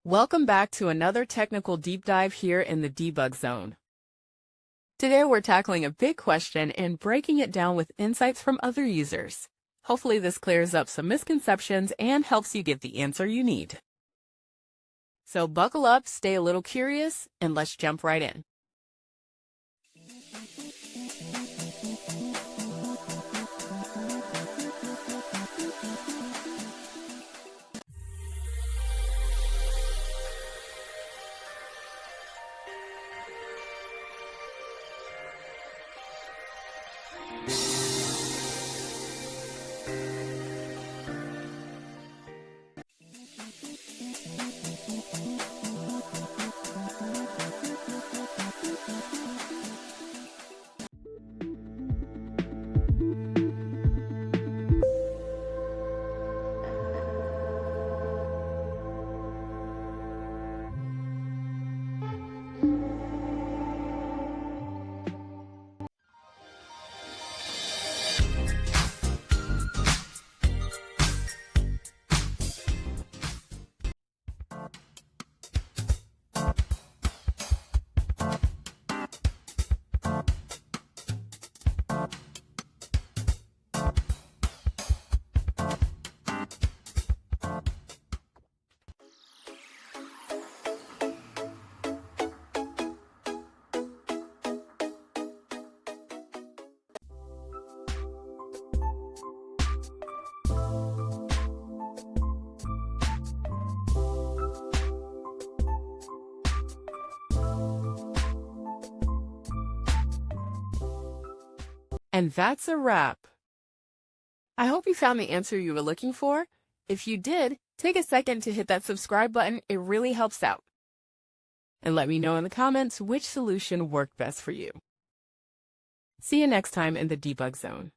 Welcome back to another technical deep dive here in the debug zone. Today we're tackling a big question and breaking it down with insights from other users. Hopefully this clears up some misconceptions and helps you get the answer you need. So buckle up, stay a little curious, and let's jump right in. And that's a wrap. I hope you found the answer you were looking for. If you did, take a second to hit that subscribe button. It really helps out. And let me know in the comments which solution worked best for you. See you next time in the debug zone.